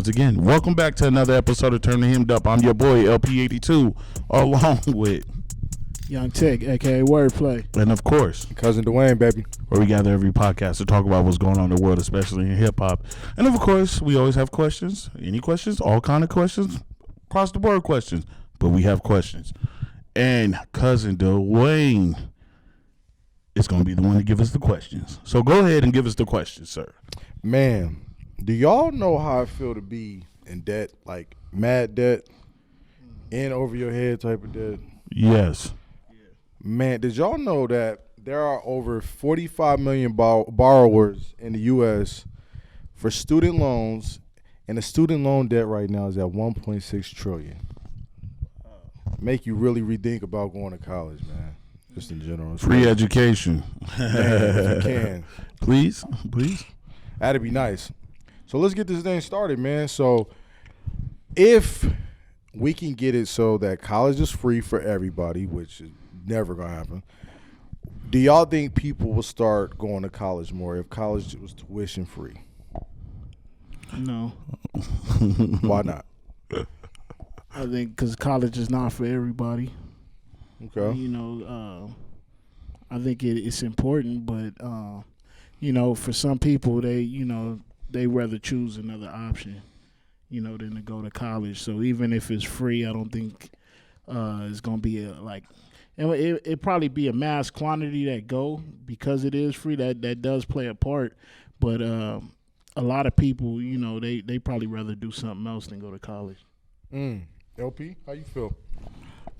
once again. Welcome back to another episode of Turn the Hymmed Up. I'm your boy, LP82, along with Young Tech, a.k.a. Wordplay. And of course, Cousin Dwaine, baby. Where we gather every podcast to talk about what's going on in the world, especially in hip-hop. And of course, we always have questions. Any questions? All kind of questions. Across the board questions. But we have questions. And Cousin Dwaine is going to be the one to give us the questions. So go ahead and give us the questions, sir. Man, do y'all know how I feel to be in debt? Like mad debt? In over your head type of debt? Yes. Man, did y'all know that there are over 45 million borrowers in the U.S. for student loans, and the student loan debt right now is at $1.6 trillion. Make you really rethink about going to college, man. Just in general. Free education. Man, if you can. Please. That'd be nice. So let's get this thing started, man. So if we can get it so that college is free for everybody, which is never going to happen, do y'all think people will start going to college more if college was tuition free? No. Why not? I think because college is not for everybody. Okay. You know, I think it's important, but, you know, for some people, they rather choose another option, you know, than to go to college. So even if it's free, I don't think it's going to be it probably be a mass quantity that go because it is free. That does play a part. But a lot of people, you know, they probably rather do something else than go to college. LP, how you feel?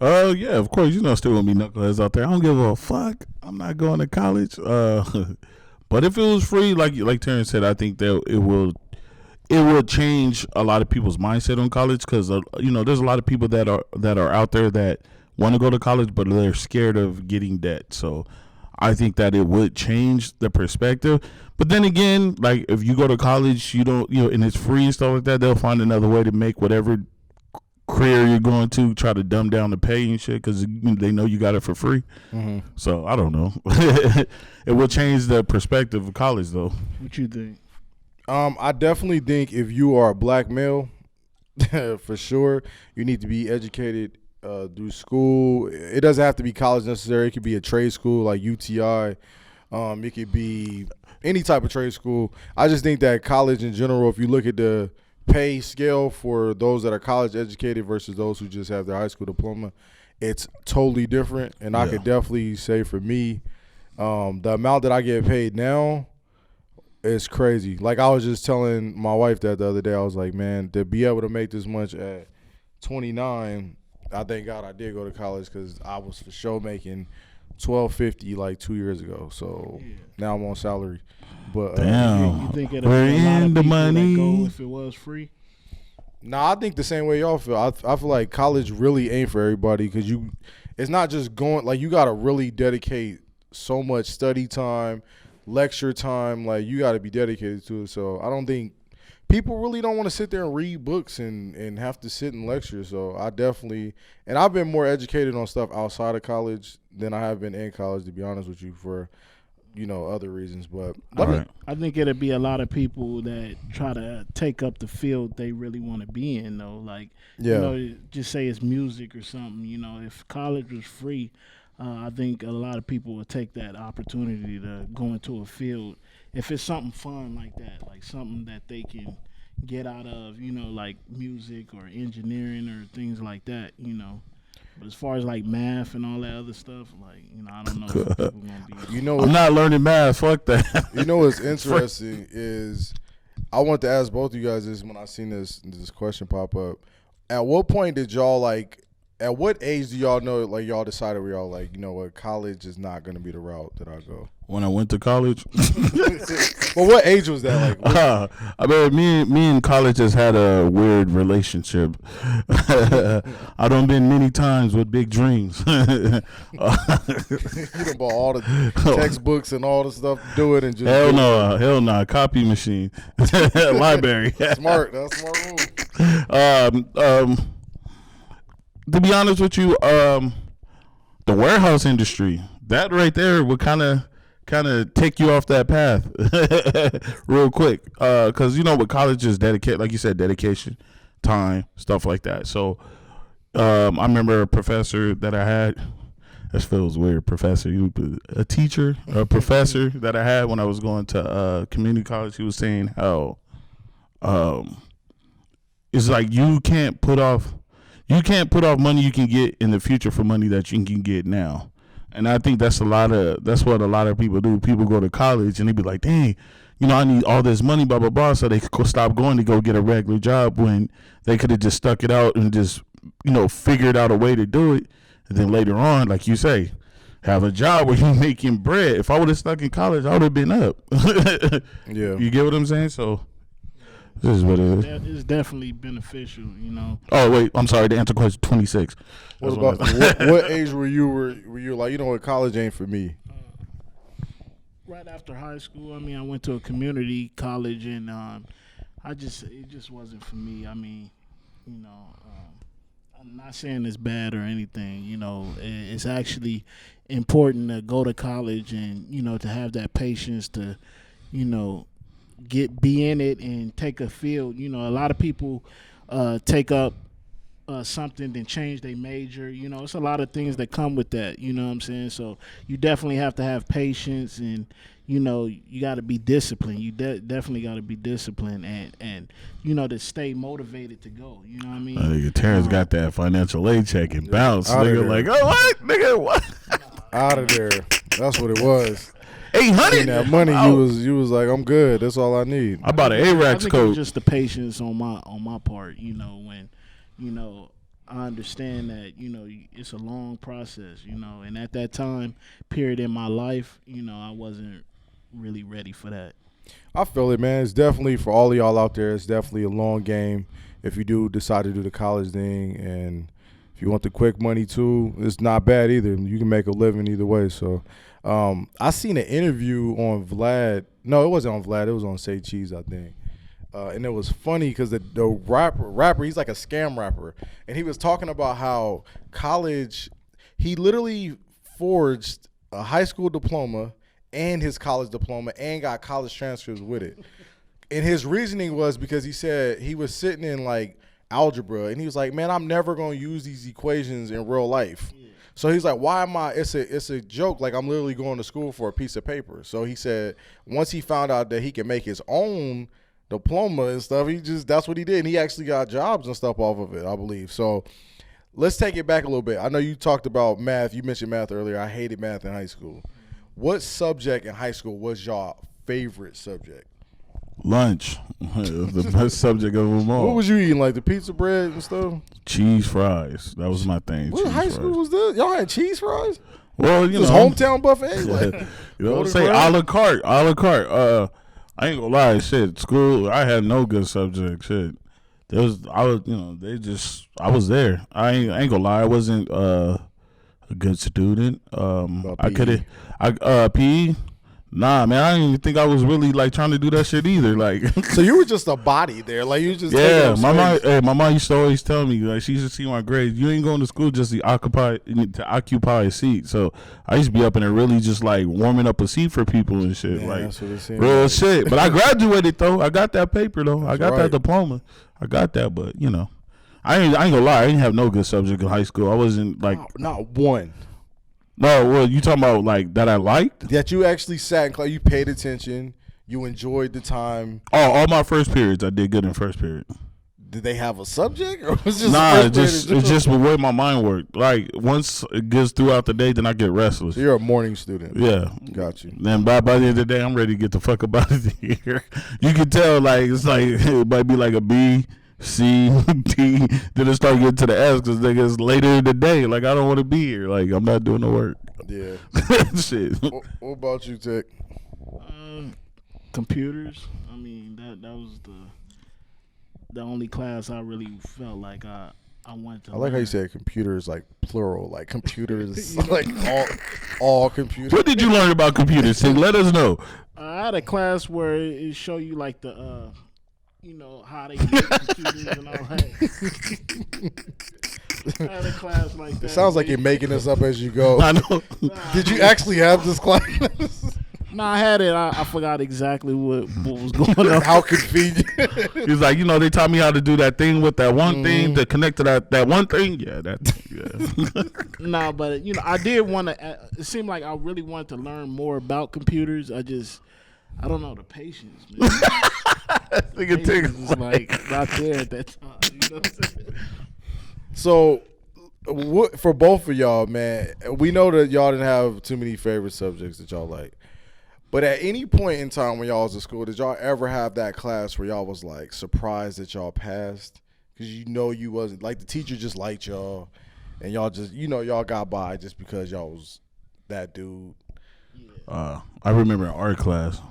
Yeah, of course. You know, still gonna be knuckleheads out there. I don't give a fuck. I'm not going to college. But if it was free, like Terrence said, I think that it will change a lot of people's mindset on college because you know, there's a lot of people that are out there that want to go to college, but they're scared of getting debt. So I think that it would change the perspective. But then again, like if you go to college, and it's free and stuff like that, they'll find another way to make whatever career you're going to try to dumb down the pay and shit because they know you got it for free. Mm-hmm. So I don't know. It will change the perspective of college, though. What you think? I definitely think if you are a black male, for sure, you need to be educated through school. It doesn't have to be college necessarily. It could be a trade school like UTI. It could be any type of trade school. I just think that college in general, if you look at the pay scale for those that are college educated versus those who just have their high school diploma, it's totally different. And I could definitely say for me, the amount that I get paid now is crazy. Like I was just telling my wife that the other day, I was like, man, to be able to make this much at 29, I thank God I did go to college because I was for sure making $12.50 like 2 years ago. So now I'm on salary. But damn, you think we're in the money. That go if it was free? Nah, I think the same way y'all feel. I feel like college really ain't for everybody because it's not just going, like you got to really dedicate so much study time, lecture time. Like you got to be dedicated to it. So I don't think people really don't want to sit there and read books and have to sit and lecture. So I definitely, and I've been more educated on stuff outside of college than I have been in college, to be honest with you, for other reasons. But I think it'll be a lot of people that try to take up the field they really want to be in, though. Like, just say it's music or something. You know, if college was free, I think a lot of people would take that opportunity to go into a field if it's something fun like that, like something that they can get out of, like music or engineering or things like that, But as far as like math and all that other stuff, like, I don't know if people gonna be. I'm not learning math. Fuck that. You know what's interesting is I want to ask both of you guys this when I seen this question pop up. At what point did y'all at what age do y'all know, like y'all decided where y'all like, you know what, college is not going to be the route that I go? When I went to college. Well, what age was that? Like, I mean, me and college has had a weird relationship. I done been many times with big dreams. You done bought all the textbooks and all the stuff to do it and just hell no, copy machine, library. Smart, that's a smart move. To be honest with you, the warehouse industry, that right there would kind of kind of take you off that path real quick. Because you know what college is dedicate, like you said, dedication, time, stuff like that. So I remember a professor that I had. This feels weird, professor. A teacher, a professor that I had when I was going to community college. He was saying how it's like you can't put off money you can get in the future for money that you can get now. And I think that's what a lot of people do. People go to college and they be like, dang, I need all this money, blah, blah, blah. So they could stop going to go get a regular job when they could have just stuck it out and just, figured out a way to do it. And then later on, like you say, have a job where you're making bread. If I would have stuck in college, I would have been up. Yeah. You get what I'm saying? So this is what it is. It's definitely beneficial, Oh, wait. I'm sorry. To answer question 26. What age were you like, what, college ain't for me? Right after high school, I went to a community college, and it just wasn't for me. I'm not saying it's bad or anything. It's actually important to go to college and, to have that patience to, be in it and take a field. A lot of people take up something, then change their major. It's a lot of things that come with that. You know what I'm saying? So you definitely have to have patience, and you got to be disciplined. You definitely got to be disciplined, and to stay motivated to go. You know what I mean? Nigga, Terrence got that financial aid check and bounce. Nigga, like, oh what? Nigga, what? Out of there. That's what it was. 800. That money, you was like, I'm good. That's all I need. I bought an A-Rax coat. It was just the patience on my part. When I understand that it's a long process. And at that time period in my life, I wasn't really ready for that. I feel it, man. It's definitely, for all of y'all out there, it's definitely a long game if you do decide to do the college thing. And if you want the quick money too, it's not bad either. You can make a living either way. So I seen an interview on Vlad. No, it wasn't on Vlad. It was on Say Cheese, I think. And it was funny because the rapper, he's like a scam rapper. And he was talking about how college, he literally forged a high school diploma and his college diploma and got college transcripts with it. And his reasoning was because he said he was sitting in like algebra and he was like, man, I'm never going to use these equations in real life. Yeah. So he's like, why am I? It's a joke. Like, I'm literally going to school for a piece of paper. So he said once he found out that he can make his own diploma and stuff, that's what he did. And he actually got jobs and stuff off of it, I believe. So let's take it back a little bit. I know you talked about math. You mentioned math earlier. I hated math in high school. What subject in high school was your favorite subject? Lunch. The best subject of them all. What was you eating, like the pizza bread and stuff? Cheese fries. That was my thing. What high school was this? Y'all had cheese fries? Well, this hometown buffet? Like, say a la carte. A la carte. I ain't gonna lie, shit. School, I had no good subject. Shit. I was there. I ain't gonna lie, I wasn't a good student. PE. Nah, man, I didn't even think I was really like trying to do that shit either. Like, so you were just a body there, like you just my mom used to always tell me, like, she used to see my grades. You ain't going to school just to occupy a seat. So I used to be up in there really just like warming up a seat for people and shit, like real shit. But I graduated though. I got that paper though. I got that diploma. I got that, but I ain't gonna lie. I didn't have no good subject in high school. I wasn't like not one. No, well, you talking about like that I liked? That you actually sat in class, you paid attention, you enjoyed the time. Oh, all my first periods, I did good in first period. Did they have a subject, or was it just it's just the way my mind worked. Like once it gets throughout the day, then I get restless. So you're a morning student. Yeah, got you. Then by the end of the day, I'm ready to get the fuck up out of here. You can tell, like it's like it might be like a B, C, D, then it start getting to the S because it's later in the day. Like I don't want to be here. Like I'm not doing the work. Yeah. Shit. What about you, Tech? Computers. I mean that was the only class I really felt like I wanted to. I like how you said computers like plural, like computers, like all computers. What did you learn about computers? Let us know. I had a class where it show you like the how they make computers and all that. I had a class like that. It sounds like you're making this up as you go. I know. Did you actually have this class? No, I had it. I forgot exactly what was going on. How convenient. He's like, they taught me how to do that thing with that one thing to connect to that one thing. Yeah, No, but I did want to. It seemed like I really wanted to learn more about computers. I don't know the patience, man. Patience was like not there at that time. You know what I'm saying? So, for both of y'all, man, we know that y'all didn't have too many favorite subjects that y'all like. But at any point in time when y'all was in school, did y'all ever have that class where y'all was like surprised that y'all passed? Because you wasn't like the teacher just liked y'all, and y'all just y'all got by just because y'all was that dude. I remember in art class,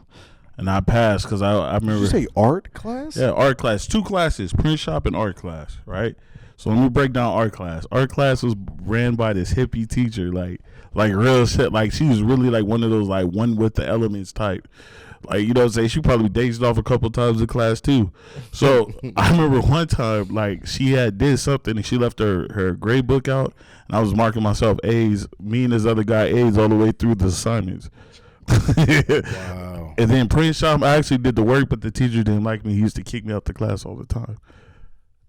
and I passed because I remember. Did you say art class? Yeah, art class. 2 classes: print shop and art class. Right. So let me break down art class. Art class was ran by this hippie teacher, like real shit. Like she was really like one of those like one with the elements type. Like, you know what I'm saying? She probably dazed off a couple times in class too. So I remember one time like she did something and she left her grade book out and I was marking myself A's, me and this other guy A's all the way through the assignments. Wow. And then print shop, I actually did the work, but the teacher didn't like me. He used to kick me out the class all the time.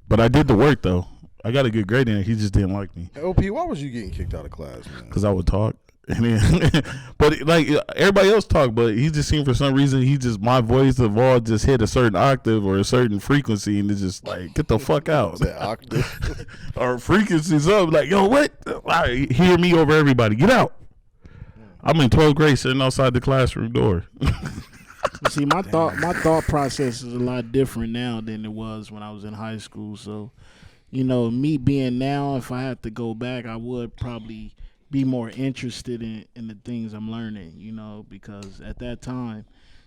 But I did the work though. I got a good grade in it. He just didn't like me. LP, why was you getting kicked out of class, man? Because I would talk. And then, but like everybody else talk, but he just seemed for some reason my voice of all just hit a certain octave or a certain frequency, and it's just like get the fuck out. That octave or frequency something like what? Hear me over everybody. Get out. I'm in 12th grade sitting outside the classroom door. See, my thought process is a lot different now than it was when I was in high school. So, me being now, if I had to go back, I would probably be more interested in the things I'm learning, because at that time,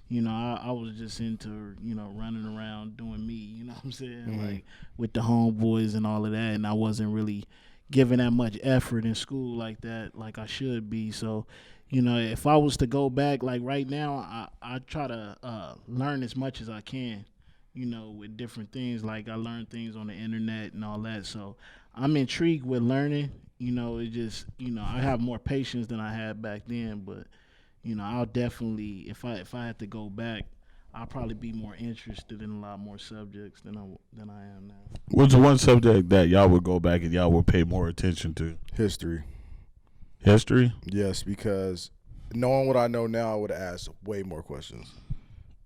I was just into, running around doing me, you know what I'm saying? Like with the homeboys and all of that. And I wasn't really giving that much effort in school like that, like I should be. So, if I was to go back, like right now, I try to learn as much as I can, with different things. Like I learn things on the internet and all that. So I'm intrigued with learning. It just, I have more patience than I had back then. But, I'll definitely, if I had to go back, I'll probably be more interested in a lot more subjects than I am now. What's one subject that y'all would go back and y'all would pay more attention to? History. History? Yes, because knowing what I know now, I would have asked way more questions.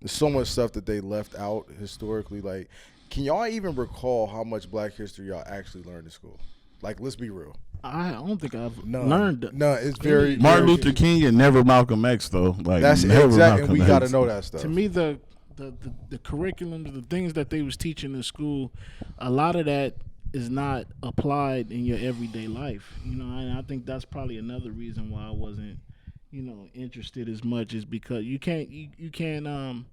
There's so much stuff that they left out historically. Like, can y'all even recall how much Black history y'all actually learned in school? Like, let's be real. I don't think I've learned. No, it's very Martin Luther King and never Malcolm X though. Like that's exactly. And we got to know that stuff. To me, the curriculum, the things that they was teaching in school, a lot of that is not applied in your everyday life. And I think that's probably another reason why I wasn't, interested as much, is because you can't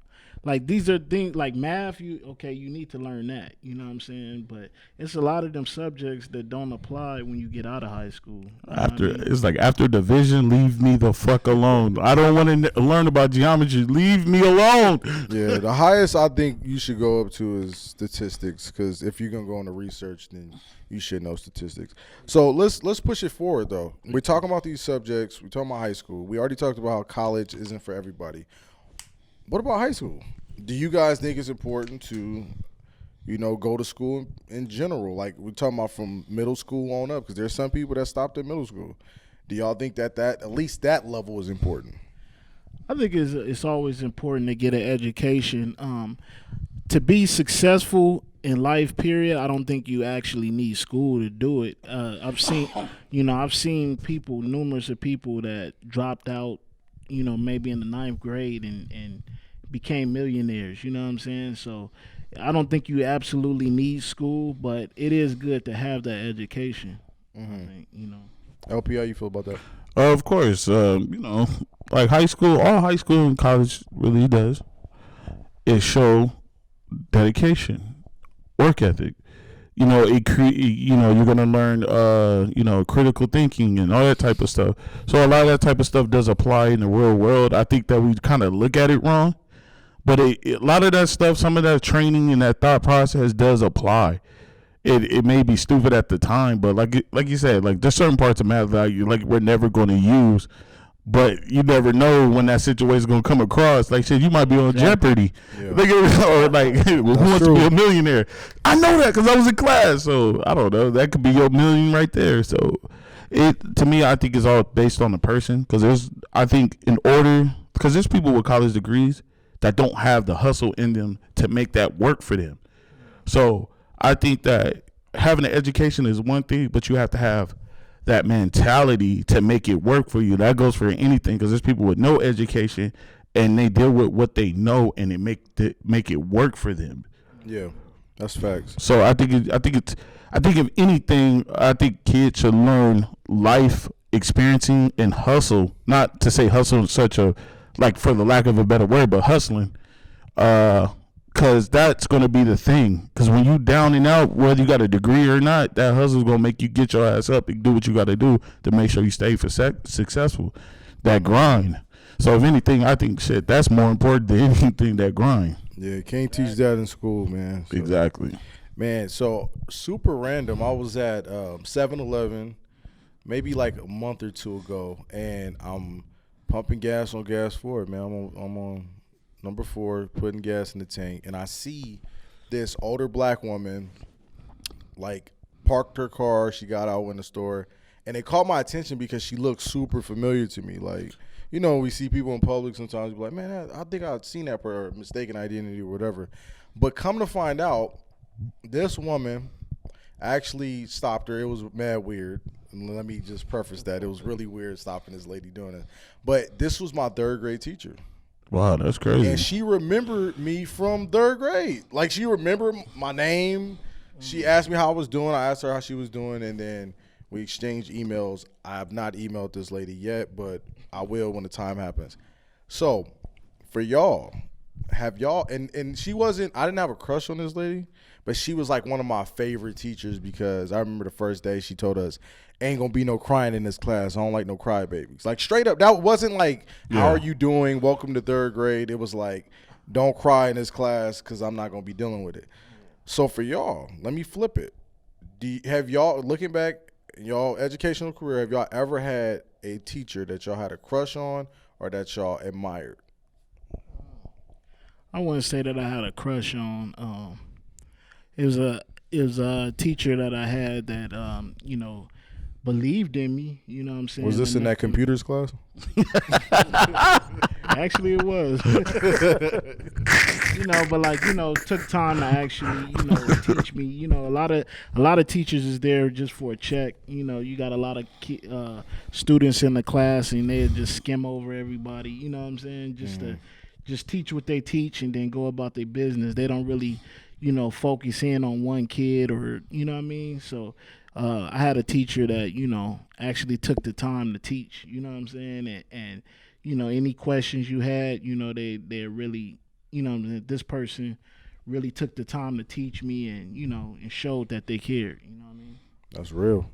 like these are things like math, you need to learn that, you know what I'm saying? But it's a lot of them subjects that don't apply when you get out of high school. It's like after division, leave me the fuck alone. I don't want to learn about geometry. Leave me alone. Yeah, the highest I think you should go up to is statistics, because if you're gonna go into research, then you should know statistics. So let's push it forward though. We're talking about these subjects. We're talking about high school. We already talked about how college isn't for everybody. What about high school? Do you guys think it's important to, go to school in general? Like we're talking about from middle school on up, because there's some people that stopped at middle school. Do y'all think that at least that level is important? I think it's always important to get an education. To be successful in life, period, I don't think you actually need school to do it. I've seen numerous of people that dropped out, maybe in the 9th grade and became millionaires, you know what I'm saying? So I don't think you absolutely need school, but it is good to have that education. I think, LP, how you feel about that? Of course, like high school, all high school and college really does is show dedication, work ethic. You're gonna learn, critical thinking and all that type of stuff. So a lot of that type of stuff does apply in the real world. I think that we kind of look at it wrong, but a lot of that stuff, some of that training and that thought process does apply. It may be stupid at the time, but like you said, like there's certain parts of math that we're never going to use, But you never know when that situation's gonna come across. Like shit, you might be on Jeopardy, or like who wants to be a millionaire. I know that because I was in class, so I don't know. That could be your million right there. So it to me, I think it's all based on the person. Because there's people with college degrees that don't have the hustle in them to make that work for them. So I think that having an education is one thing, but you have to have that mentality to make it work for you. That goes for anything, because there's people with no education and they deal with what they know and it make it work for them. Yeah, that's facts. So I think if anything, I think kids should learn life experiencing and hustle. Not to say hustle in such a, like, for the lack of a better word, but hustling. Because that's going to be the thing. Because when you down and out, whether you got a degree or not, that hustle's going to make you get your ass up and do what you got to do to make sure you stay successful. That grind. So if anything, I think that's more important than anything, that grind. Yeah, can't teach that in school, man. So, exactly. Man, so super random. I was at 7-Eleven maybe like a month or two ago, and I'm pumping gas on gas forward, man. I'm on number 4, putting gas in the tank, and I see this older black woman, like, parked her car. She got out in the store, and it caught my attention because she looked super familiar to me. Like, you know, we see people in public sometimes, we be like, man, I think I've seen that for mistaken identity or whatever. But come to find out, this woman actually stopped her. It was mad weird. Let me just preface that. It was really weird stopping this lady doing it. But this was my 3rd grade teacher. Wow, that's crazy. And she remembered me from 3rd grade. Like, she remembered my name. She asked me how I was doing. I asked her how she was doing, and then we exchanged emails. I have not emailed this lady yet, but I will when the time happens. So, for y'all, have y'all, and she wasn't, I didn't have a crush on this lady, but she was like one of my favorite teachers, because I remember the first day she told us, ain't gonna be no crying in this class. I don't like no crybabies. Like, straight up, that wasn't like, how are you doing? Welcome to 3rd grade. It was like, don't cry in this class because I'm not gonna be dealing with it. So for y'all, let me flip it. Have y'all, looking back in y'all educational career, have y'all ever had a teacher that y'all had a crush on or that y'all admired? I wouldn't say that I had a crush on. It was a teacher that I had that believed in me. You know what I'm saying? Was this in that computers class? Actually, it was. But took time to actually, teach me. A lot of teachers is there just for a check. You got a lot of students in the class, and they just skim over everybody. You know what I'm saying? Just teach what they teach and then go about their business. They don't really, focus in on one kid, or, you know what I mean? So I had a teacher that, actually took the time to teach, you know what I'm saying? And any questions you had, they really, this person really took the time to teach me and, and showed that they cared, you know what I mean? That's real.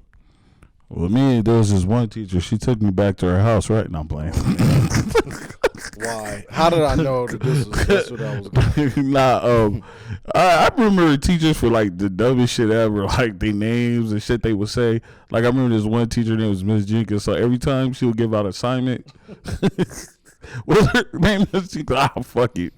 Well, there was this one teacher. She took me back to her house, right? No, I'm playing. Why? How did I know that that's what I was doing? I remember teachers for like the dumbest shit ever, like their names and shit they would say. Like, I remember this one teacher named was Miss Jenkins. So every time she would give out assignment, what's her name? She go, fuck it.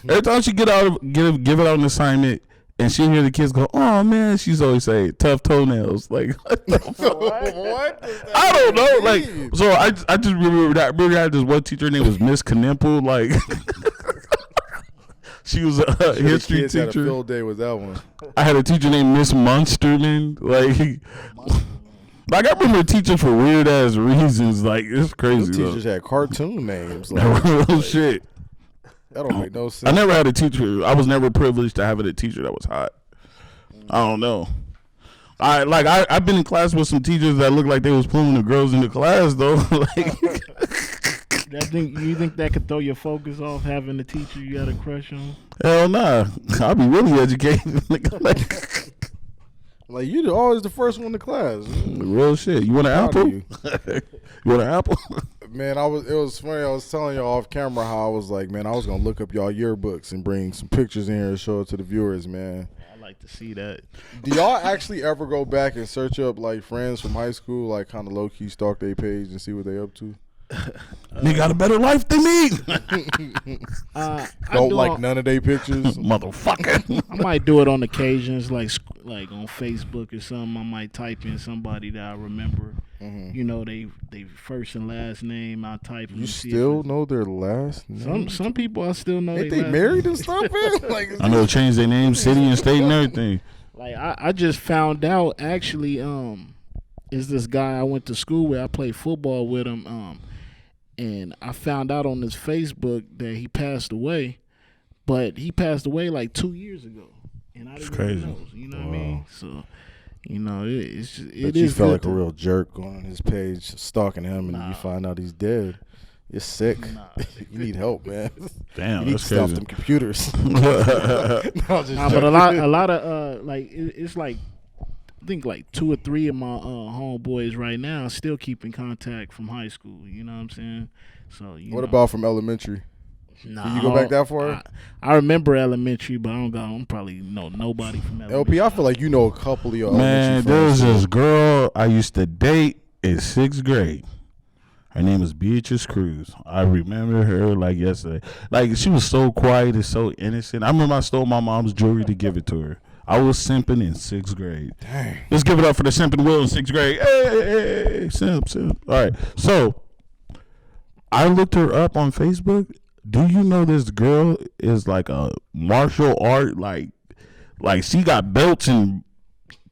Every time she give out an assignment, and she hear the kids go, oh man, she's always say tough toenails. Like, what the fuck? What? I don't know. Like, so I just remember that. I remember I had this one teacher named was Miss Knemple. Like, she was a history teacher. Had a field day with that one. I had a teacher named Miss Munsterman. Like I remember teaching for weird ass reasons. Like, it's crazy. Those teachers had cartoon names. Real shit. That don't make no sense. I never had a teacher. I was never privileged to have a teacher that was hot. I don't know. I've been in class with some teachers that look like they was pulling the girls in the class though. You think that could throw your focus off, having a teacher you had a crush on? Hell nah. I'll be really educated. Like, you're always the first one in the class. Real shit. You want an apple? You want an apple? Man, it was funny. I was telling y'all off camera how I was like, man, I was gonna look up y'all yearbooks and bring some pictures in here and show it to the viewers, man. I'd like to see that. Do y'all actually ever go back and search up like friends from high school, like kind of low key stalk their page and see what they up to? They got a better life than me. Don't like none of their pictures, motherfucker. I might do it on occasions, like on Facebook or something. I might type in somebody that I remember. You know, they first and last name. I type. You still know their last name? Some people I still know. Ain't they married and stuff, man? Like, I know, change their name, city and state and everything. Like I just found out actually. Is this guy I went to school with? I played football with him. And I found out on his Facebook that he passed away, but he passed away like 2 years ago, and I didn't even know. You know what I mean? So, you know, it's just, it is. You felt like a real jerk going on his page, stalking him, and you find out he's dead. You're sick. You need help, man. Damn, you need to stop them computers. But a lot of like it's like. I think like 2 or 3 of my homeboys right now still keep in contact from high school. You know what I'm saying? So what about from elementary? Nah, can you go back that far? I remember elementary, but I don't probably know nobody from elementary. LP, I feel like you know a couple of your man. There was this girl I used to date in 6th grade. Her name was Beatrice Cruz. I remember her like yesterday. Like, she was so quiet and so innocent. I remember I stole my mom's jewelry to give it to her. I was simping in 6th grade. Dang. Let's give it up for the simping Will in 6th grade. Hey, simp. All right. So I looked her up on Facebook. Do you know this girl is like a martial art, like she got belts and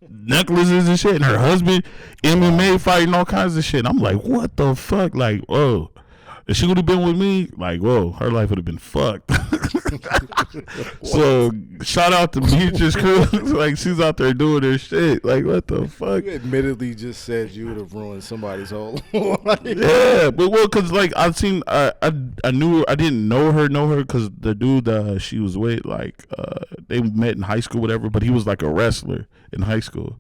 necklaces and shit, and her husband MMA fighting all kinds of shit. I'm like, what the fuck? Like, whoa. If she would have been with me, like, whoa, her life would have been fucked. So, shout out to Beatrice Cruz. Like, she's out there doing her shit. Like, what the fuck? You admittedly just said you would have ruined somebody's whole life. Yeah, but because, like, I've seen, I knew her, I didn't know her, because the dude she was with, like, they met in high school, whatever, but he was like a wrestler in high school.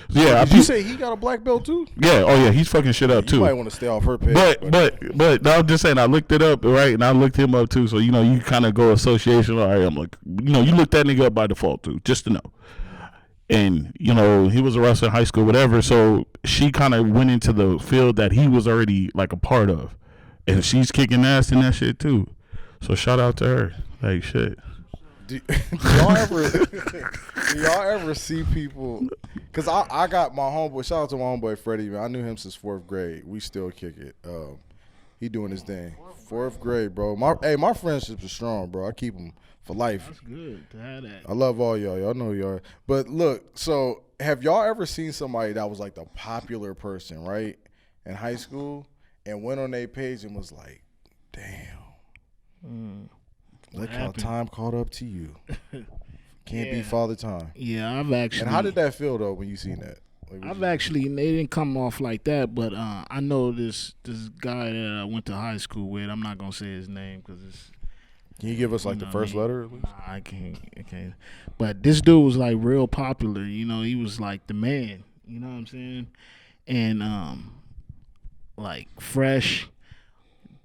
Yeah, did you say he got a black belt too? Yeah, oh yeah, he's fucking shit up too. You might want to stay off her page. But no, I'm just saying, I looked it up, right, and I looked him up too. So you know, you kind of go association. All right, I'm like, you know, you look that nigga up by default too, just to know. And you know, he was a wrestler in high school, whatever. So she kind of went into the field that he was already like a part of, and she's kicking ass in that shit too. So shout out to her, like shit. Do y'all ever see people? Because I got my homeboy. Shout out to my homeboy Freddie. Man, I knew him since 4th grade. We still kick it. He doing his thing. 4th grade, bro. My friendships are strong, bro. I keep them for life. That's good to have that. I love all y'all. Y'all know y'all. But look, so have y'all ever seen somebody that was like the popular person, right, in high school, and went on their page and was like, damn. Look how time caught up to you. Can't be Father Time. Yeah, I've actually. And how did that feel though when you seen that? Like, they didn't come off like that, but I know this guy that I went to high school with. I'm not gonna say his name because it's. Can you give us like the first letter? At least? Nah, I can't. But this dude was like real popular. You know, he was like the man. You know what I'm saying? And like fresh.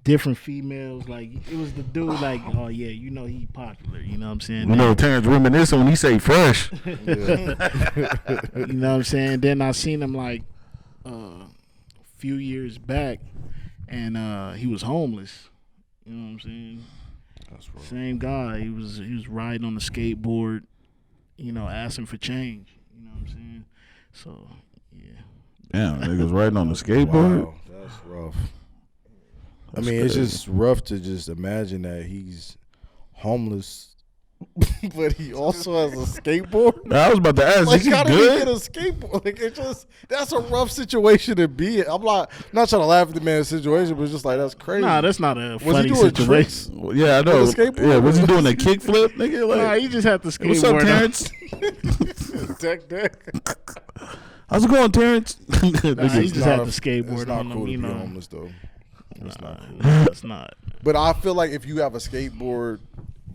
Different females, like it was the dude, like, oh yeah, you know he popular, you know what I'm saying? You know, Terrence reminiscing when he say fresh. You know what I'm saying? Then I seen him like a few years back, and he was homeless. You know what I'm saying? That's right. Same guy. He was riding on the skateboard, you know, asking for change. You know what I'm saying? So yeah. Damn, niggas riding on the skateboard. Wow, that's rough. I mean, it's just rough to just imagine that he's homeless, but he also has a skateboard. I was about to ask, like, is he how did good? he get a skateboard? Like, it's just that's a rough situation to be in. I'm not trying to laugh at the man's situation, but it's just like that's crazy. Nah, that's not a funny situation. Yeah, I know. Yeah, was he doing a kickflip, nigga? Like, nah, he just had the skateboard. What's up, Terrence? How's it going, Terrence? Nah, he just had the skateboard. It's not on cool him, to you be know. homeless though. It's not cool. It's not. But I feel like if you have a skateboard,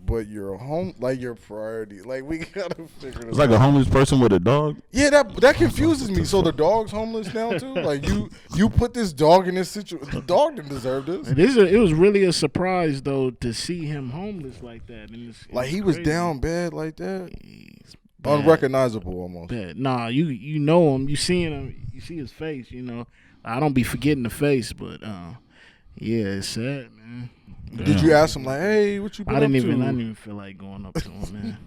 but you're home, like your priority, like we gotta figure this out. It's like a homeless person with a dog. Yeah, that confuses me. So the dog's homeless now too. Like you put this dog in this situation. The dog didn't deserve this. It was really a surprise though to see him homeless like that. And like he was down bad like that. Bad. Unrecognizable almost. Bad. Nah, you know him. You seeing him. You see his face. You know, I don't be forgetting the face, but Yeah, it's sad, man. Did you ask him like, "Hey, what you been I didn't up to?" even feel like going up to him, man.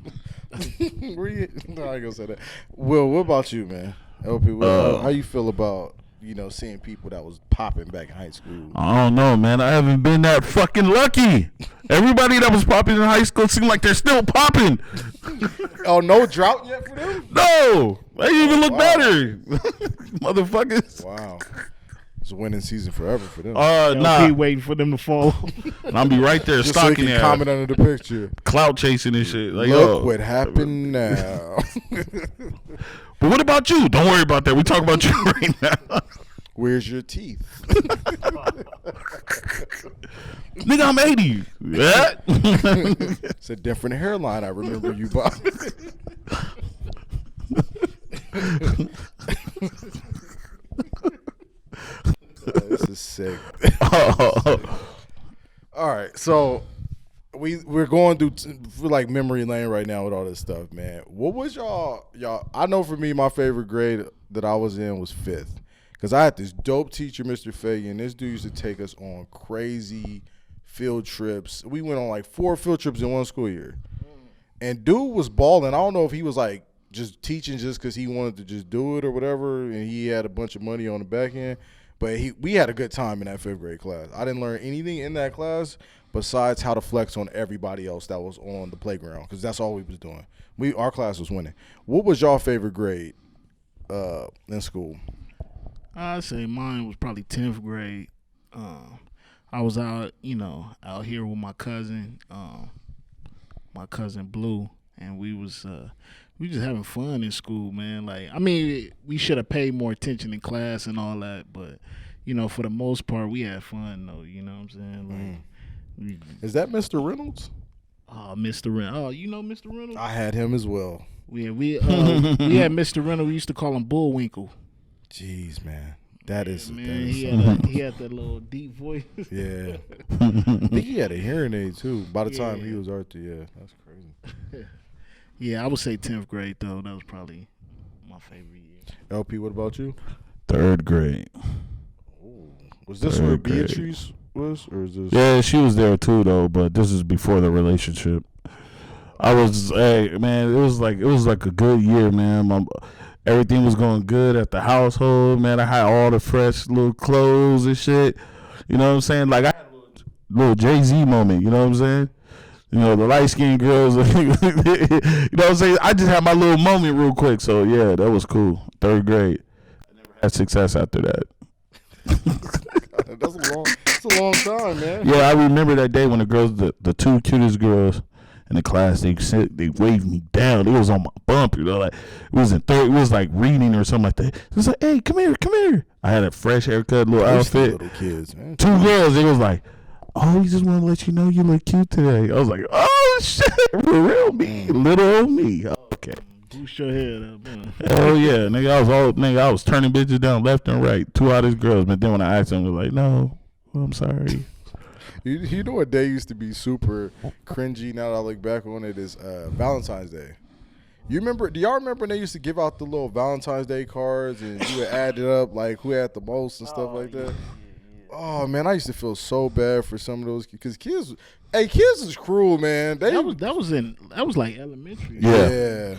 Where you? No, I ain't gonna say that. Will, what about you, man? LP, how you feel about seeing people that was popping back in high school? I don't know, man. I haven't been that fucking lucky. Everybody that was popping in high school seemed like they're still popping. Oh, no drought yet for them? No, they even look better, motherfuckers. Wow. It's a winning season forever for them. Nah. Keep waiting for them to fall. I'll be right there just so stalking you can comment under the picture. Clout chasing and shit. Like, look what happened now. But what about you? Don't worry about that. We talk about you right now. Where's your teeth? Nigga, I'm 80. Yeah. It's a different hairline. I remember you by. This is sick. All right, so we're going through like memory lane right now with all this stuff, man. What was y'all? I know for me, my favorite grade that I was in was 5th, because I had this dope teacher, Mr. Fagan. This dude used to take us on crazy field trips. We went on like 4 field trips in one school year, and dude was balling. I don't know if he was like just teaching just because he wanted to just do it or whatever, and he had a bunch of money on the back end. But we had a good time in that 5th grade class. I didn't learn anything in that class besides how to flex on everybody else that was on the playground, because that's all we was doing. Our class was winning. What was your favorite grade in school? I'd say mine was probably 10th grade. I was out here with my cousin Blue, and we was just having fun in school, man. Like, I mean, we should have paid more attention in class and all that, but for the most part, we had fun though. You know what I'm saying? Like, is that Mr. Reynolds? Oh, Mr. Reynolds. Oh, you know Mr. Reynolds? I had him as well. We had Mr. Reynolds. We used to call him Bullwinkle. Jeez, man. That is man. He had that little deep voice. Yeah. I think he had a hearing aid too. By the time he was Arthur, that's crazy. Yeah, I would say 10th grade though. That was probably my favorite year. LP, what about you? 3rd grade. Ooh. Was this where Beatrice was, or is this? Yeah, she was there too though, but this is before the relationship. It was like a good year, man. Everything was going good at the household, man. I had all the fresh little clothes and shit. You know what I'm saying? Like, I had a little Jay-Z moment, you know what I'm saying? The light-skinned girls, you know what I'm saying? I just had my little moment real quick. So, yeah, that was cool. 3rd grade. I never had success after that. That's a long time, man. Yeah, I remember that day when the girls, the 2 cutest girls in the class, they waved me down. It was on my bump, like it was in 3rd. It was like reading or something like that. It was like, hey, come here. I had a fresh haircut, little outfit. Little kids, man. 2 girls. It was like, oh, we just want to let you know you look cute today. I was like, oh shit, for real, me, little old me. Okay. Boost your head up, man. Hell yeah, nigga. I was turning bitches down left and right. 2 hottest girls, but then when I asked them, they were like, no, I'm sorry. You know what day used to be super cringy now that I look back on it is Valentine's Day. Do y'all remember when they used to give out the little Valentine's Day cards and you would add it up like who had the most and stuff like that? Yeah. Oh man, I used to feel so bad for some of those because kids is cruel, man. That was like elementary. Yeah.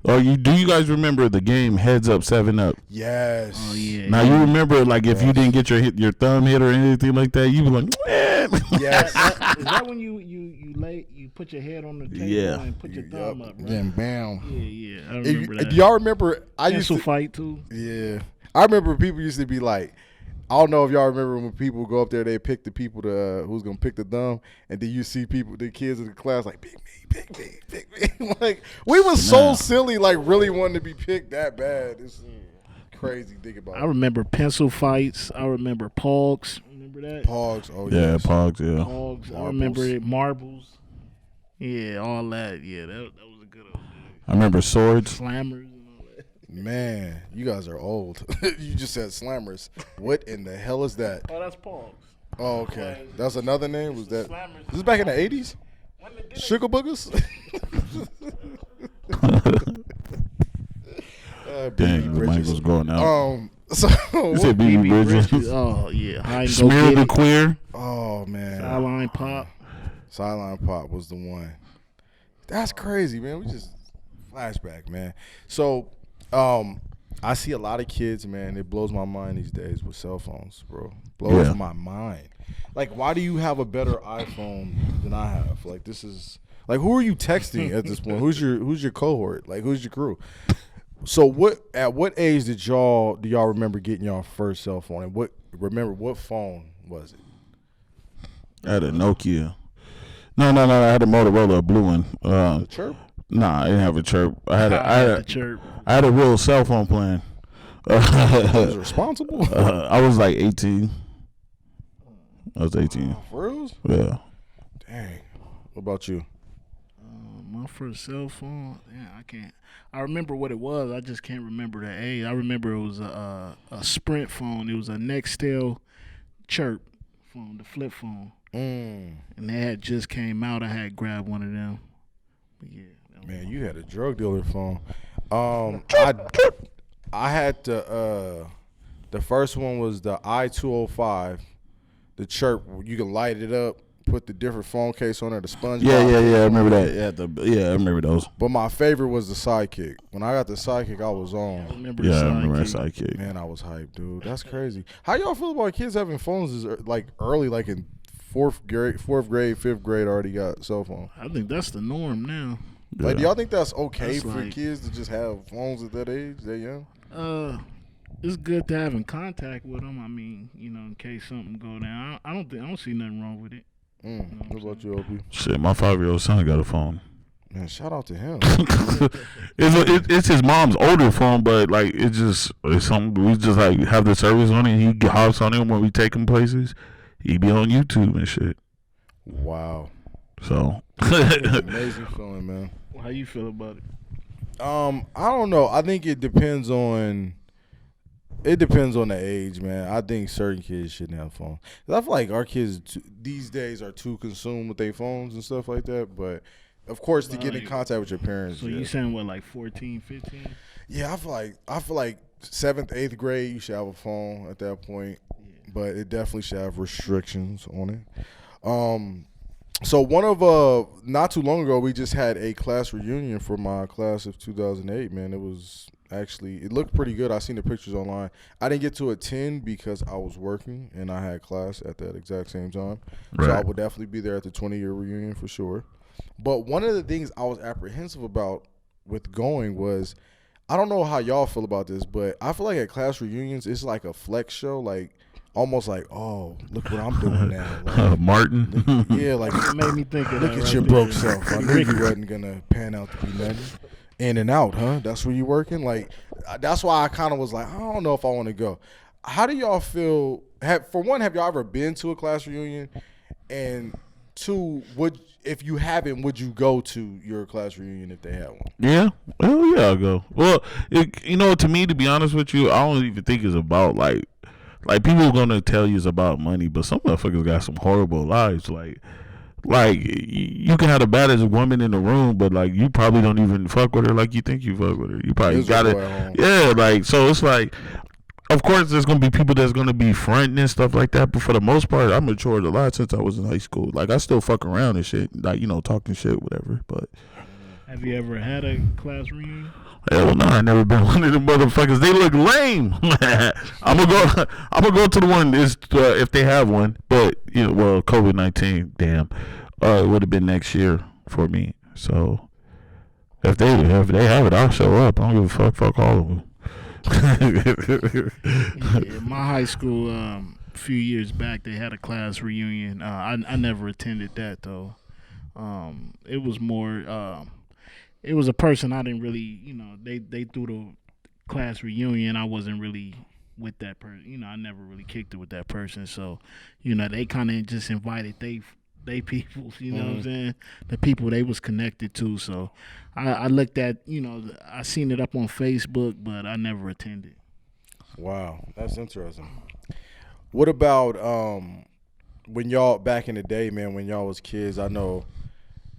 Oh, do you guys remember the game Heads Up, 7 Up? Yes. Oh yeah. Now you remember like if you didn't get your thumb hit or anything like that, you be like, man. Yes. Is that when you put your head on the table and put your thumb up? Right? Then bam. Yeah. I remember that. Do y'all remember? I used to used to fight too. Yeah, I remember people used to be like, I don't know if y'all remember when people go up there, they pick the people who's gonna pick the thumb, and then you see the kids in the class like pick me. Like we was so silly, like really wanting to be picked that bad. It's crazy. Think about it. I remember pencil fights. I remember pogs. Remember that? Pogs. Oh yeah, yes. Pogs. Yeah. Pogs. Marbles. I remember it. Marbles. Yeah, all that. Yeah, that was a good old day. I remember swords. Slammers. And all that. Man, you guys are old. You just said slammers. What in the hell is that? Oh, that's Pogs. Oh, okay. That's another name? Was that? Slammers. This is back in the 80s? Sugar boogers? Dang, the mic was going out. So You said BB Bridges. Oh yeah, Hymm, go Smear get the it. Queer. oh man, Sideline Pop. Sideline Pop was the one. That's crazy, man. We just flashback, man. So, I see a lot of kids, man. It blows my mind these days with cell phones, bro. Blows my mind. Like, why do you have a better iPhone than I have? Like, this is like, who are you texting at this point? Who's your cohort? Like, who's your crew? So, at what age do y'all remember getting y'all first cell phone? And what phone was it? I had a Nokia. No. I had a Motorola, a blue one. The Chirp? Nah, I didn't have a Chirp. I had the Chirp. I had a real cell phone plan. I was responsible. I was like 18. I was 18. For reals? Yeah. Dang. What about you? My first cell phone, I can't. I remember what it was. I just can't remember the age. I remember it was a Sprint phone. It was a Nextel Chirp phone, the flip phone. And they had just came out. I had grabbed one of them. But yeah. Man, you had a drug dealer phone. I had the first one was the i205, the Chirp. You can light it up, put the different phone case on there, the sponge. Yeah. I remember that. I remember those. But my favorite was the Sidekick. When I got the Sidekick, I was on. I remember that Sidekick. Man, I was hyped, dude. That's crazy. How y'all feel about kids having phones like early, like in fourth grade, fifth grade, already got cell phone? I think that's the norm now. Like, do y'all think that's okay That's for like, kids to just have phones at that age, that young? It's good to have in contact with them. I mean, in case something go down. I don't see nothing wrong with it. What about you, OP? Shit, my 5-year-old son got a phone. Man, shout out to him. It's his mom's older phone, but like it's something we just like have the service on it. He hops on it when we take him places. He be on YouTube and shit. Wow. So amazing feeling, man. How you feel about it? I don't know. I think it depends on the age, man. I think certain kids shouldn't have phones. I feel like our kids these days are too consumed with their phones and stuff like that. But of course, to get in contact with your parents. So you saying what, like 14, 15? Yeah, I feel like 7th, 8th grade, you should have a phone at that point. Yeah. But it definitely should have restrictions on it. So not too long ago, we just had a class reunion for my class of 2008, man. It looked pretty good. I seen the pictures online. I didn't get to attend because I was working and I had class at that exact same time. Right. So I would definitely be there at the 20-year reunion for sure. But one of the things I was apprehensive about with going was, I don't know how y'all feel about this, but I feel like at class reunions, it's like a flex show, like almost like, oh, look what I'm doing now. Like, Martin. Yeah, like it made me think of look that at right your there. broke self. I knew you wasn't gonna pan out to be nothing. In and out, huh? That's where you working? Like, that's why I kind of was like, I don't know if I want to go. How do y'all feel? For one, have y'all ever been to a class reunion? And two, if you haven't, would you go to your class reunion if they had one? Yeah. Hell yeah, I'll go. Well, to me, to be honest with you, I don't even think it's about like people are gonna tell you it's about money, but some motherfuckers got some horrible lives. Like you can have the baddest woman in the room, but like you probably don't even fuck with her like you think you fuck with her. You probably got it. Yeah, like so it's like, of course there's gonna be people that's gonna be fronting and stuff like that, but for the most part, I matured a lot since I was in high school. Like I still fuck around and shit, like talking shit, whatever. But have you ever had a class reunion? Hell no, I never been one of them motherfuckers. They look lame. I'm gonna go to the one if they have one. But COVID-19, damn, it would have been next year for me. So if they have it, I'll show up. I don't give a fuck all of them. Yeah, my high school, a few years back, they had a class reunion. I never attended that though. It was more. It was a person I didn't really, they threw the class reunion. I wasn't really with that person. I never really kicked it with that person. So, they kind of just invited they people, what I'm saying? The people they was connected to. So I looked at, I seen it up on Facebook, but I never attended. Wow, that's interesting. What about when y'all, back in the day, man, when y'all was kids, I know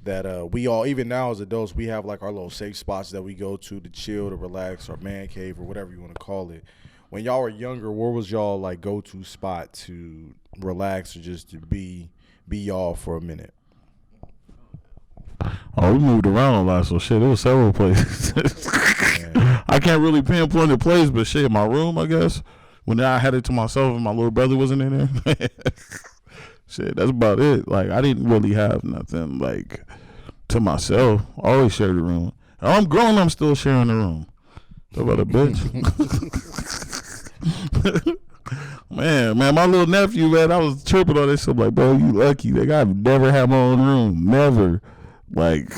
that we all, even now as adults, we have like our little safe spots that we go to chill, to relax, our man cave or whatever you want to call it. when y'all were younger, where was y'all like go to spot to relax or just to be y'all for a minute? Oh, we moved around a lot, so shit, it was several places. I can't really pinpoint a place, but shit, my room, I guess. When I had it to myself and my little brother wasn't in there. Shit, that's about it. Like, I didn't really have nothing, like, to myself. I always shared the room. I'm grown, I'm still sharing the room. Talk about a bitch. man, my little nephew, man, I was tripping on this. I'm like, bro, you lucky. Like, I've never had my own room. Never. Like,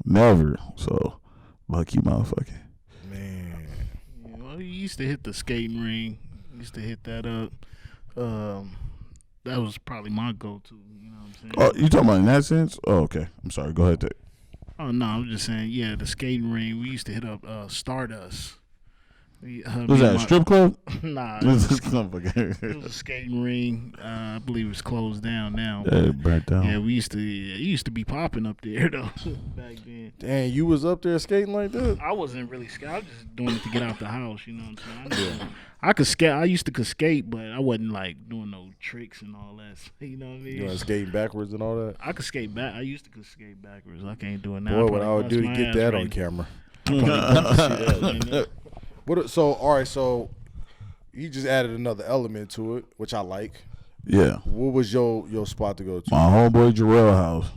never. So, lucky motherfucker. Man. Yeah, well, you used to hit the skating ring. Used to hit that up. That was probably my go-to. You know what I'm saying? Oh, you talking about in that sense? Oh, okay. I'm sorry. Go ahead, Tate. Oh no, I'm just saying. Yeah, the skating ring. We used to hit up Stardust. Was that a strip club? Nah, it was a skating ring. I believe it's closed down now. Yeah, it burnt down. Yeah, it used to be popping up there though back then. Dang, you was up there skating like that? I wasn't really skating. I was just doing it to get out the house. You know what I'm saying? I could skate. I used to skate, but I wasn't like doing no tricks and all that. You know what I mean? You know, skating backwards and all that? I could skate back. I used to skate backwards. I can't do it now. Boy, what I would do to get that on camera. So you just added another element to it, which I like. Yeah. What was your spot to go to? My homeboy Jarrell house.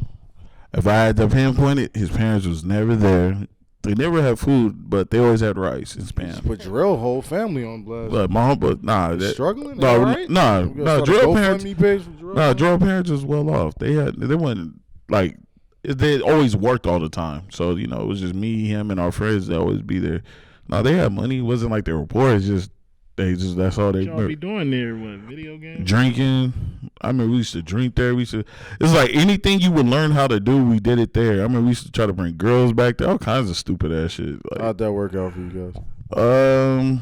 If I had to pinpoint it, his parents was never there. They never had food, but they always had rice and spam. Put Jarrell whole family on blast. But my homeboy, struggling. Jarrell parents was well off. They weren't like they always worked all the time. So it was just me, him, and our friends that always be there. No, they had money. It wasn't like they were poor. It's just that's all they. What y'all be doing there? What, video games? Drinking. I mean, we used to drink there. It's like anything you would learn how to do, we did it there. I mean, we used to try to bring girls back there. All kinds of stupid ass shit. Like, how'd that work out for you guys?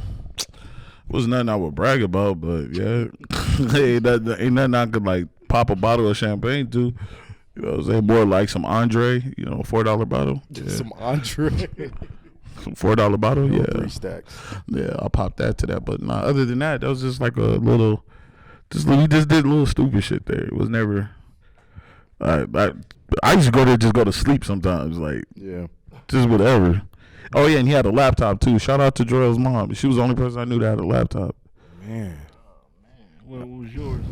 Was nothing I would brag about, but yeah, ain't nothing I could like pop a bottle of champagne to. You know what I'm saying? More like some Andre, $4 bottle. Yeah. Some Andre. Some $4 bottle, yeah. 3 stacks. Yeah, I'll pop that to that. But nah, other than that was just like a little, we just did little stupid shit there. It was never, I used to go there just go to sleep sometimes, like, yeah, just whatever. Oh yeah, and he had a laptop too. Shout out to Jorel's mom. She was the only person I knew that had a laptop. Man. What was yours?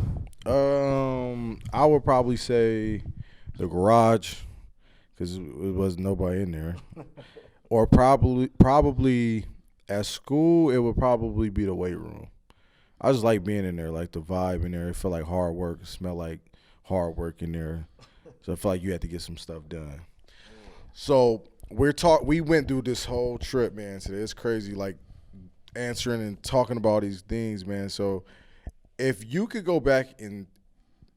I would probably say the garage, because it was nobody in there. Or probably at school, it would probably be the weight room. I just like being in there, like the vibe in there. It felt like hard work. It smelled like hard work in there. So I felt like you had to get some stuff done. So we went through this whole trip, man. So it's crazy, like answering and talking about these things, man. So if you could go back in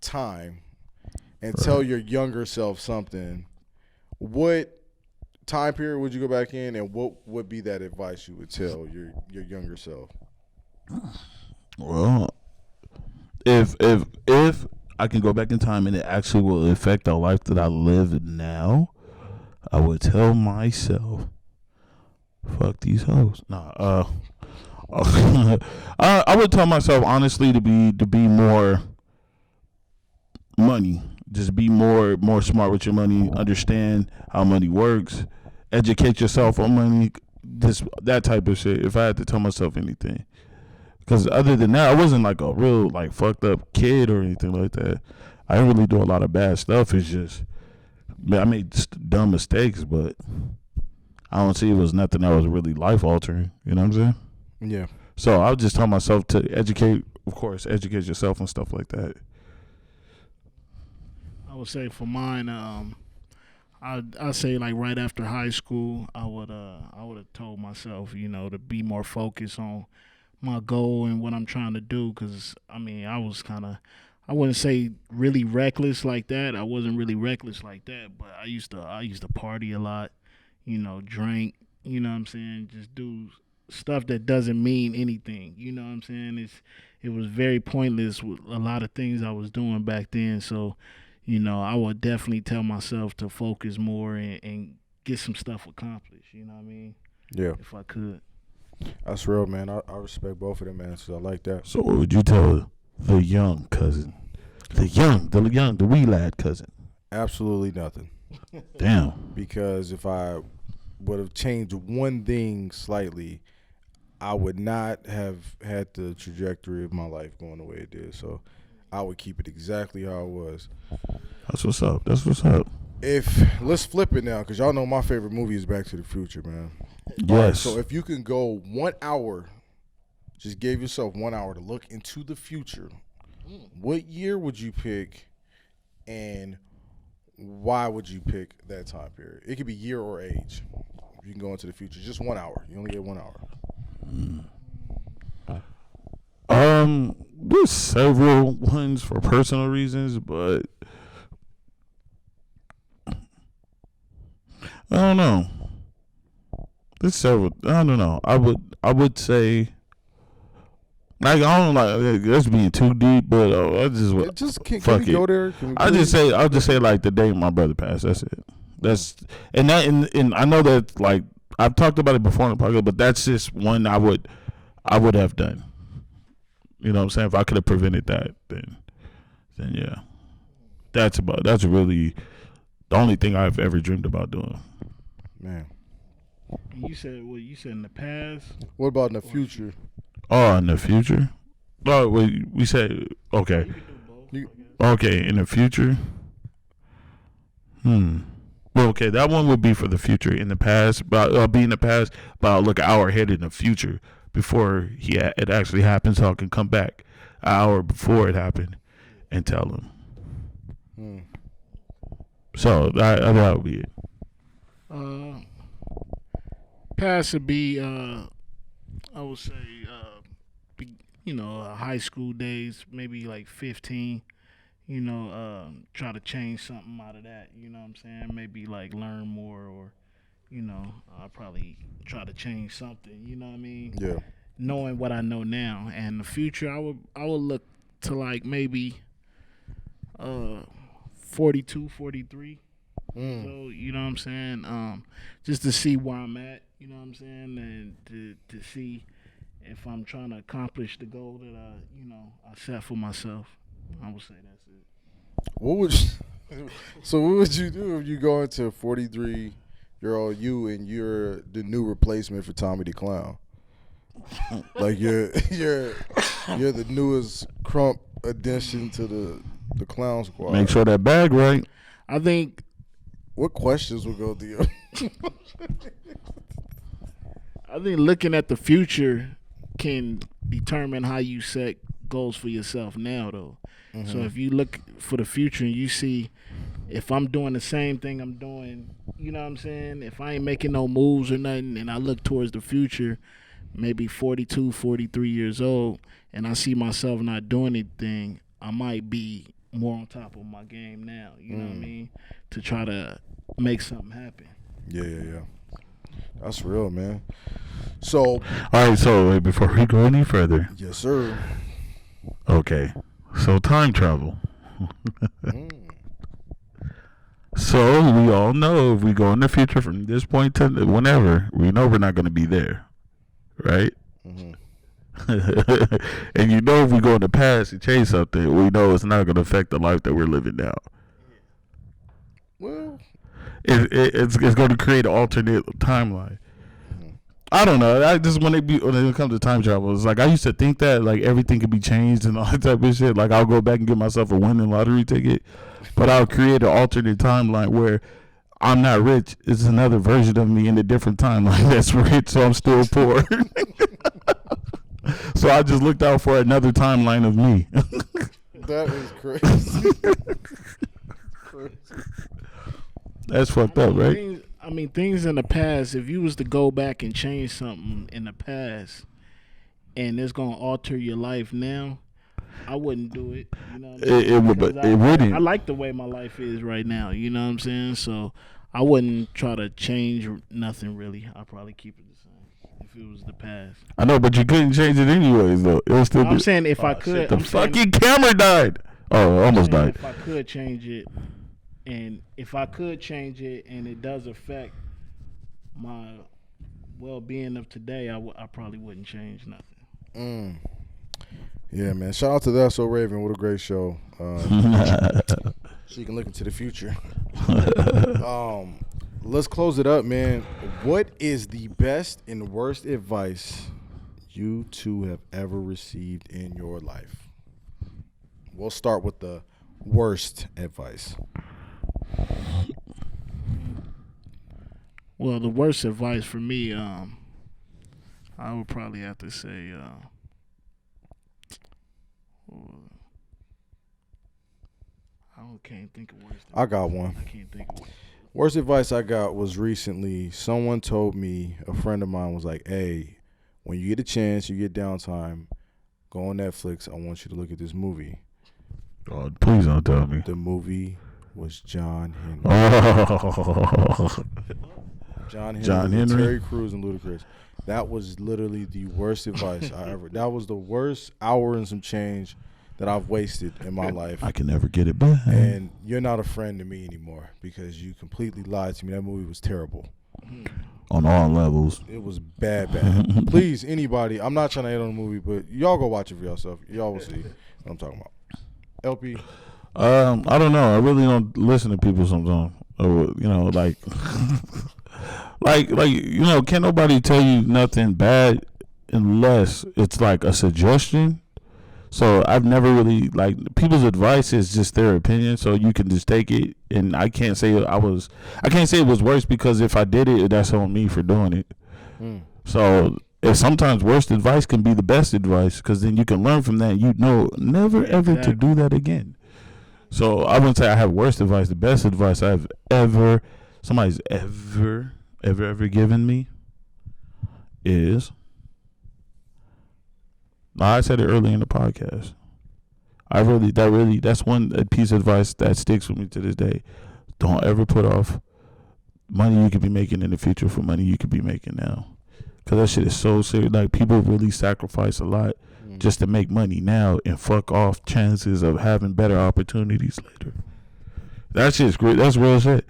time and tell your younger self something, what time period would you go back in, and what would be that advice you would tell your younger self? Well, if I can go back in time and it actually will affect the life that I live now, I would tell myself, fuck these hoes. Nah, I would tell myself honestly to be more money. Just be more smart with your money. Understand how money works. Educate yourself on money. That type of shit. If I had to tell myself anything, because other than that, I wasn't like a real like fucked up kid or anything like that. I didn't really do a lot of bad stuff. It's just I made dumb mistakes, but I don't see it was nothing that was really life altering. You know what I'm saying? Yeah. So I would just tell myself to educate yourself and stuff like that. I would say for mine, I'd say like right after high school, I would have told myself, to be more focused on my goal and what I'm trying to do. Cause I mean, I was I wouldn't say really reckless like that. I wasn't really reckless like that, but I used to party a lot, drink, you know what I'm saying? Just do stuff that doesn't mean anything. You know what I'm saying? It was very pointless with a lot of things I was doing back then. So, I would definitely tell myself to focus more and get some stuff accomplished. You know what I mean? Yeah. If I could. That's real, man. I respect both of them answers. I like that. So what would you tell the young cousin? The wee lad cousin. Absolutely nothing. Damn. Because if I would have changed one thing slightly, I would not have had the trajectory of my life going the way it did. So I would keep it exactly how it was. That's what's up. Let's flip it now, because y'all know my favorite movie is Back to the Future, man. Yes. Right, so if you can go 1 hour, just give yourself 1 hour to look into the future, what year would you pick, and why would you pick that time period? It could be year or age. You can go into the future. Just 1 hour. You only get 1 hour. There's several ones for personal reasons, but I don't know. There's several. I don't know. I would say, like, I don't like that's being too deep, but I just can fuck we it. go there? I'll just say like the day my brother passed. That's it. And I know that, like, I've talked about it before in the podcast, but that's just one I would have done. You know what I'm saying? If I could have prevented that, then yeah. That's really the only thing I've ever dreamed about doing. Man. You said in the past? What about in the future? Oh, in the future? Oh, we said, okay. Okay, in the future? Well, okay, that one would be for the future. In the past, but I'll be in the past, but I'll look an hour ahead in the future before it actually happens, so I can come back an hour before it happened and tell him. So that would be it. Past would be, I would say, high school days, maybe like 15. Try to change something out of that. You know what I'm saying? Maybe like learn more, or I'll probably try to change something. You know what I mean? Yeah. Knowing what I know now, and the future, I would look to like maybe 42, 43. So you know what I'm saying? Just to see where I'm at. You know what I'm saying? And to see if I'm trying to accomplish the goal that I set for myself. I would say that's it. So what would you do if you go into 43-year-old you and you're the new replacement for Tommy the Clown? Like you're the newest Crump addition to the Clown Squad. Make sure that bag right. I think. What questions would go through your? I think looking at the future can determine how you set goals for yourself now, though. Mm-hmm. So if you look for the future and you see if I'm doing the same thing I'm doing, you know what I'm saying? If I ain't making no moves or nothing, and I look towards the future, maybe 42, 43 years old, and I see myself not doing anything, I might be more on top of my game now, you know what I mean? To try to make something happen. Yeah. That's real, man. So, all right. So, wait, before we go any further, yes, sir. Okay. So, time travel. So, we all know if we go in the future from this point to whenever, we know we're not going to be there, right? Mm-hmm. And if we go in the past and change something, we know it's not going to affect the life that we're living now. Well, it's going to create an alternate timeline. I don't know. I just when it comes to time travel, it's like I used to think that like everything could be changed and all that type of shit. Like I'll go back and get myself a winning lottery ticket, but I'll create an alternate timeline where I'm not rich. It's another version of me in a different timeline that's rich, so I'm still poor. So I just looked out for another timeline of me. That is crazy. That's fucked up, right? Things in the past, if you was to go back and change something in the past and it's going to alter your life now, I wouldn't do it. You know what I mean? It wouldn't. I like the way my life is right now. You know what I'm saying? So I wouldn't try to change nothing really. I'd probably keep it the same if it was the past. I know, but you couldn't change it anyways, though. It was still. I'm saying if I could. The fucking camera died. Oh, almost died. If I could change it. And if I could change it and it does affect my well-being of today, I probably wouldn't change nothing. Yeah, man. Shout out to That's So Raven. What a great show. So you can look into the future. Let's close it up, man. What is the best and worst advice you two have ever received in your life? We'll start with the worst advice. Well, the worst advice for me, I would probably have to say, can't think of worst. I got one. I can't think of one. Worst advice I got was recently. Someone told me, a friend of mine was like, "Hey, when you get a chance, you get downtime, go on Netflix. I want you to look at this movie." Oh, please don't tell me. The movie was John Henry. Oh. John Henry. Terry Crews and Ludacris. That was literally the worst advice I ever. That was the worst hour and some change that I've wasted in my life. I can never get it back. And you're not a friend to me anymore because you completely lied to me. That movie was terrible. On all levels. It was bad. Please, anybody, I'm not trying to hate on the movie, but y'all go watch it for yourself. Y'all will see what I'm talking about. LP? I don't know. I really don't listen to people sometimes. Or, like, can't nobody tell you nothing bad unless it's like a suggestion. So I've never really, people's advice is just their opinion, so you can just take it. And I can't say it was worse because if I did it, that's on me for doing it. So if sometimes worst advice can be the best advice because then you can learn from that. Never ever to do that again. So I wouldn't say I have worst advice. The best advice somebody's ever given me is. I said it early in the podcast. That's one piece of advice that sticks with me to this day. Don't ever put off money you could be making in the future for money you could be making now. Because that shit is so serious. Like, people really sacrifice a lot just to make money now and fuck off chances of having better opportunities later. That shit's great. That's real shit.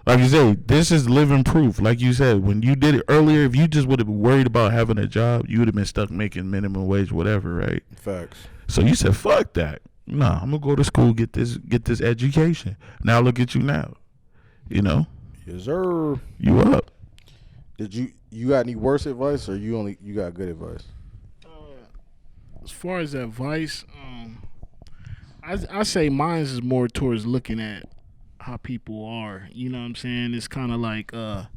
Like you say, this is living proof. Like you said, when you did it earlier, if you just would have been worried about having a job, you would have been stuck making minimum wage, whatever, right? Facts. So you said, fuck that. Nah, I'm going to go to school, get this education. Now look at you now. Yes, sir. You up. Did you got any worse advice or you got good advice? As far as advice, I say mine is more towards looking at how people are. You know what I'm saying? It's kind of like I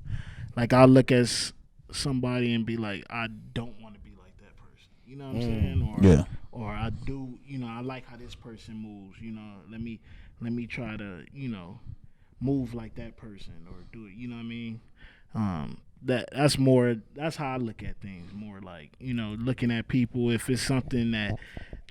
look at somebody and be like, I don't want to be like that person. You know what I'm saying? Or I do. I like how this person moves. Let me try to move like that person or do it. You know what I mean? That's how I look at things. More like looking at people. If it's something that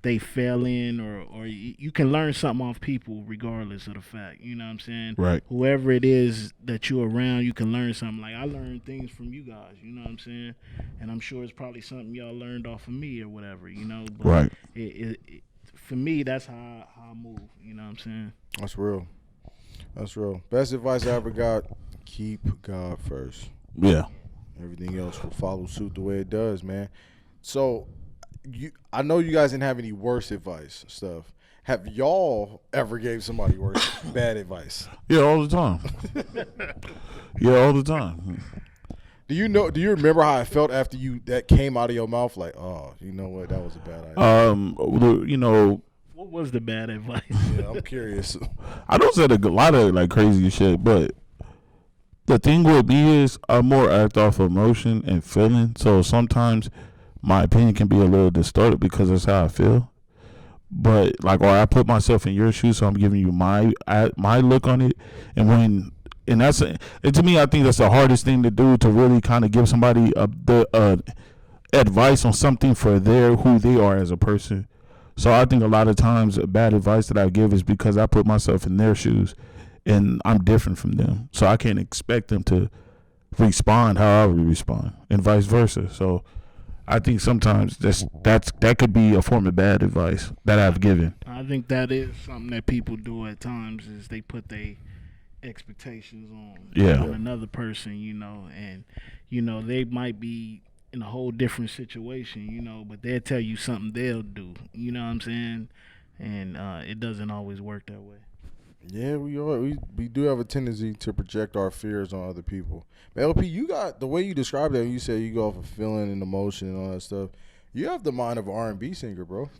they fail in, or you can learn something off people regardless of the fact. You know what I'm saying? Right. Whoever it is that you're around, you can learn something. Like I learned things from you guys. You know what I'm saying? And I'm sure it's probably something y'all learned off of me or whatever. But right. It for me, that's how I move. You know what I'm saying? That's real. Best advice I ever got: keep God first. Yeah. Everything else will follow suit the way it does, man. So, I know you guys didn't have any worse advice stuff. Have y'all ever gave somebody worse bad advice? Yeah, all the time. All the time. Do you remember how I felt after that came out of your mouth? Like, oh, you know what? That was a bad idea. What was the bad advice? Yeah, I'm curious. I don't say a lot of crazy shit, but the thing with me is I more act off emotion and feeling. So sometimes my opinion can be a little distorted because that's how I feel. But or I put myself in your shoes, so I'm giving you my look on it. And to me, I think that's the hardest thing to do, to really kind of give somebody the advice on something for who they are as a person. So I think a lot of times bad advice that I give is because I put myself in their shoes and I'm different from them. So I can't expect them to respond how I would respond and vice versa. So I think sometimes that could be a form of bad advice that I've given. I think that is something that people do at times is they put expectations Yeah. on another person, and they might be in a whole different situation, but they'll tell you something they'll do. You know what I'm saying? And it doesn't always work that way. Yeah, we do have a tendency to project our fears on other people. But LP, you got the way you described that. You said you go off of feeling and emotion and all that stuff. You have the mind of an R&B singer, bro.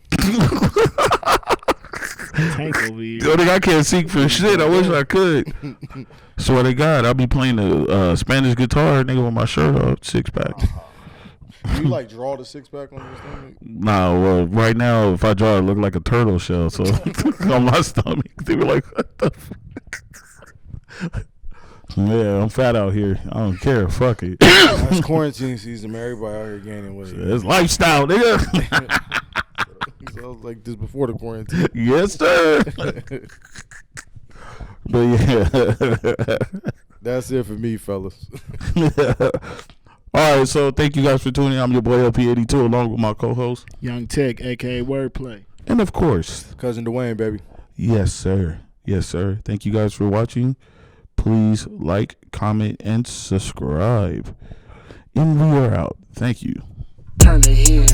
Tank over here. Yo, nigga, I can't sing for shit. I wish I could. Swear to God, I'll be playing the Spanish guitar, nigga, with my shirt off, 6-pack. You like draw the 6-pack on your stomach? Nah, well, right now, if I draw it, look like a turtle shell. So on my stomach, they were like, "What the fuck?" Yeah, I'm fat out here. I don't care. Fuck it. It's quarantine season, man. Everybody out here gaining weight. It's lifestyle, nigga. So I was like this before the quarantine. Yes, sir. But yeah, that's it for me, fellas. All right, so thank you guys for tuning in. I'm your boy LP82 along with my co-host Young Tech, aka Wordplay, and of course cousin Dwaine, baby. Yes, sir. Yes, sir. Thank you guys for watching. Please like, comment, and subscribe. And we are out. Thank you. Turn the head.